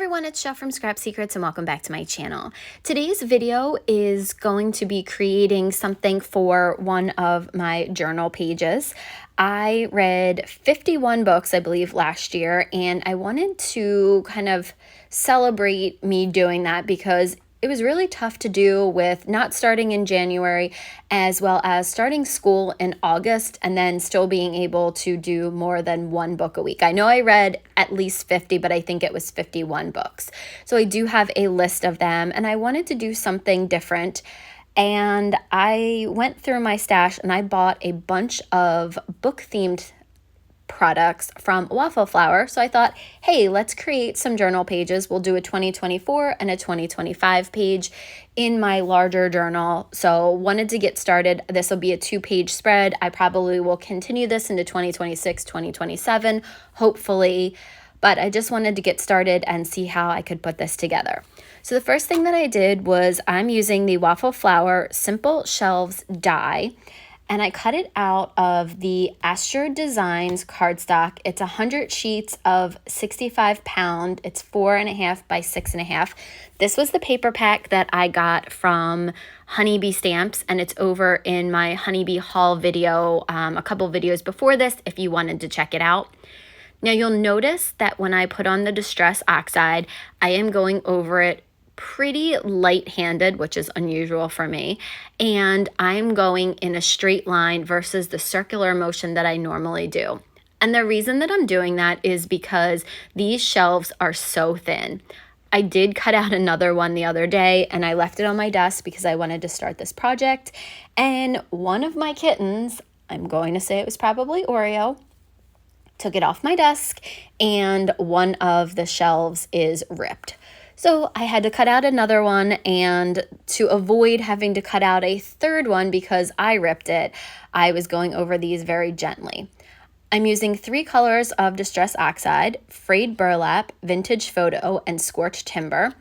everyone, it's Chef from Scrap Secrets and welcome back to my channel. Today's video is going to be creating something for one of my journal pages. I read 51 books, I believe, last year, and I wanted to kind of celebrate me doing that because it was really tough to do with not starting in January as well as starting school in August and then still being able to do more than one book a week. I know I read at least 50, but I think it was 51 books. So I do have a list of them and I wanted to do something different. And I went through my stash and I bought a bunch of book-themed products from Waffle flour. So I thought, hey, let's create some journal pages. We'll do a 2024 and a 2025 page in my larger journal. So wanted to get started. This will be a 2-page spread. I probably will continue this into 2026, 2027, hopefully. But I just wanted to get started and see how I could put this together. So the first thing that I did was I'm using the Waffle flour Simple Shelves die. And I cut it out of the Astro Designs cardstock. It's 100 sheets of 65 pound. It's 4.5 by 6.5. This was the paper pack that I got from Honeybee Stamps, and it's over in my Honeybee haul video, a couple videos before this if you wanted to check it out. Now you'll notice that when I put on the Distress Oxide, I am going over it pretty light-handed, which is unusual for me, and I'm going in a straight line versus the circular motion that I normally do. And the reason that I'm doing that is because these shelves are so thin. I did cut out another one the other day and I left it on my desk because I wanted to start this project, and one of my kittens, I'm going to say it was probably Oreo, took it off my desk and one of the shelves is ripped. So I had to cut out another one, and to avoid having to cut out a third one because I ripped it, I was going over these very gently. I'm using 3 colors of Distress Oxide: Frayed Burlap, Vintage Photo, and Scorched Timber.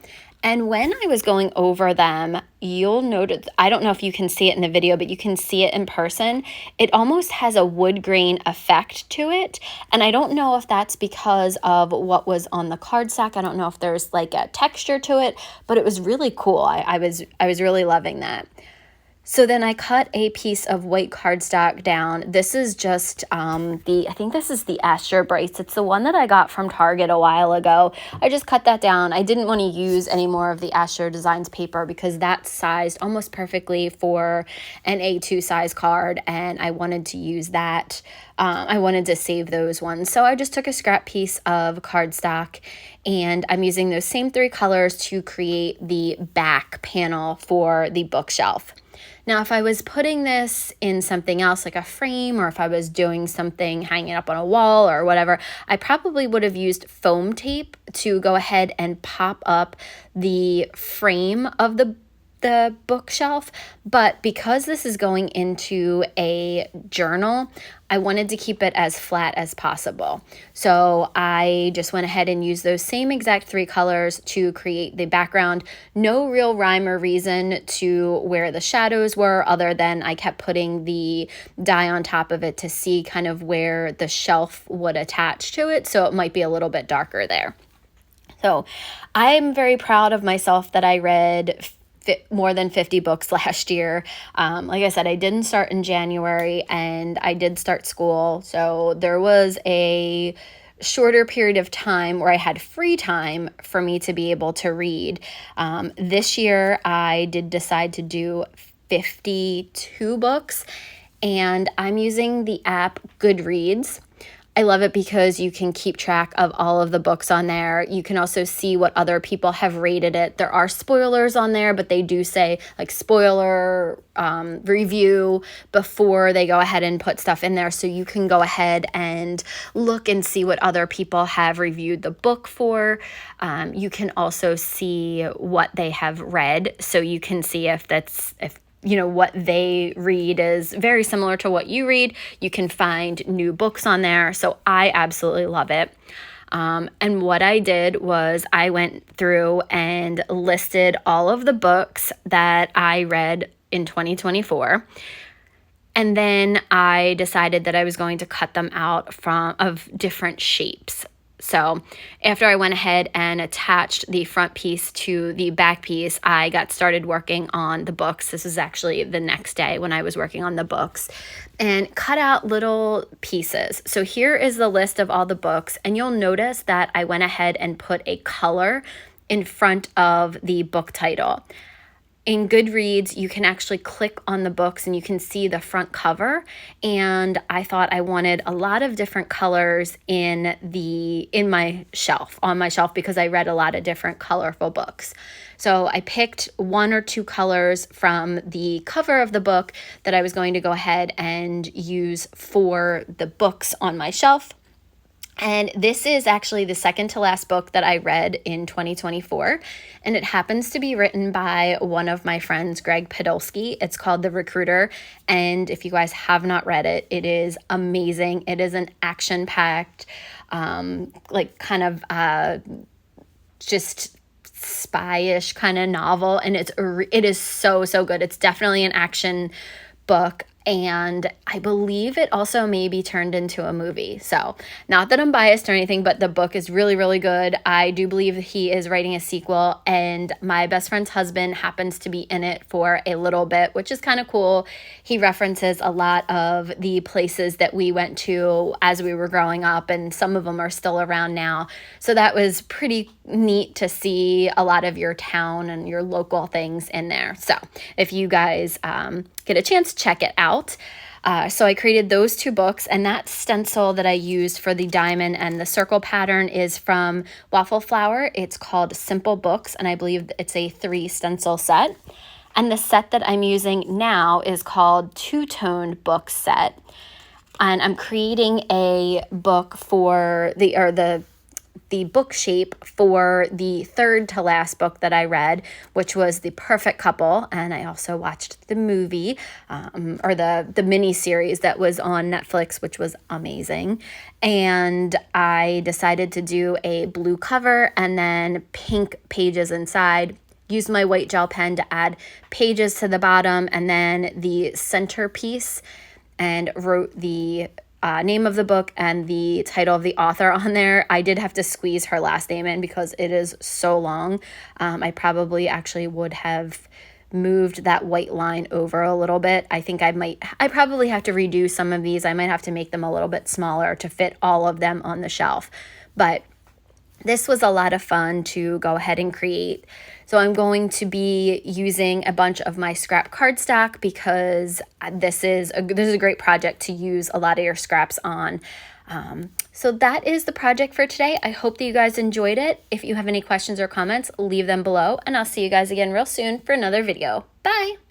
And when I was going over them, you'll notice, I don't know if you can see it in the video, but you can see it in person. It almost has a wood grain effect to it. And I don't know if that's because of what was on the cardstock. I don't know if there's like a texture to it, but it was really cool. I was really loving that. So then I cut a piece of white cardstock down. This is just I think this is the Astro Brace. It's the one that I got from Target a while ago. I just cut that down. I didn't want to use any more of the Astro Designs paper because that's sized almost perfectly for an A2 size card, and I wanted to use that. I wanted to save those ones. So I just took a scrap piece of cardstock, and I'm using those same 3 colors to create the back panel for the bookshelf. Now, if I was putting this in something else like a frame, or if I was doing something hanging up on a wall or whatever, I probably would have used foam tape to go ahead and pop up the frame of the bookshelf. But because this is going into a journal, I wanted to keep it as flat as possible. So I just went ahead and used those same exact 3 colors to create the background. No real rhyme or reason to where the shadows were, other than I kept putting the dye on top of it to see kind of where the shelf would attach to it. So it might be a little bit darker there. So I'm very proud of myself that I read more than 50 books last year. Like I said, I didn't start in January and I did start school. So there was a shorter period of time where I had free time for me to be able to read. This year, I did decide to do 52 books, and I'm using the app Goodreads. I love it because you can keep track of all of the books on there. You can also see what other people have rated it. There are spoilers on there, but they do say like spoiler review before they go ahead and put stuff in there. So you can go ahead and look and see what other people have reviewed the book for. You can also see what they have read. So you can see if what they read is very similar to what you read. You can find new books on there. So I absolutely love it. And what I did was I went through and listed all of the books that I read in 2024. And then I decided that I was going to cut them out of different shapes. So after I went ahead and attached the front piece to the back piece, I got started working on the books. This is actually the next day when I was working on the books, and cut out little pieces. So here is the list of all the books, and you'll notice that I went ahead and put a color in front of the book title. In Goodreads, you can actually click on the books and you can see the front cover. And I thought I wanted a lot of different colors on my shelf, because I read a lot of different colorful books. So I picked 1 or 2 colors from the cover of the book that I was going to go ahead and use for the books on my shelf. And this is actually the second to last book that I read in 2024. And it happens to be written by one of my friends, Greg Podolsky. It's called The Recruiter. And if you guys have not read it, it is amazing. It is an action-packed, just spy-ish kind of novel. And it is so, so good. It's definitely an action book. And I believe it also may be turned into a movie. So not that I'm biased or anything, but the book is really, really good. I do believe he is writing a sequel, and my best friend's husband happens to be in it for a little bit, which is kind of cool. He references a lot of the places that we went to as we were growing up, and some of them are still around now. So that was pretty neat to see a lot of your town and your local things in there. So if you guys get a chance, check it out. So I created those 2 books, and that stencil that I used for the diamond and the circle pattern is from Waffle Flower. It's called Simple Books, and I believe it's a 3 stencil set. And the set that I'm using now is called Two-Toned Book Set. And I'm creating a book for the book shape for the third to last book that I read, which was The Perfect Couple. And I also watched the movie or the mini series that was on Netflix, which was amazing. And I decided to do a blue cover and then pink pages inside. Used my white gel pen to add pages to the bottom and then the centerpiece, and wrote the name of the book and the title of the author on there. I did have to squeeze her last name in because it is so long. I probably actually would have moved that white line over a little bit. I think I probably have to redo some of these. I might have to make them a little bit smaller to fit all of them on the shelf. But this was a lot of fun to go ahead and create. So I'm going to be using a bunch of my scrap cardstock because this is a great project to use a lot of your scraps on. So that is the project for today. I hope that you guys enjoyed it. If you have any questions or comments, leave them below, and I'll see you guys again real soon for another video. Bye!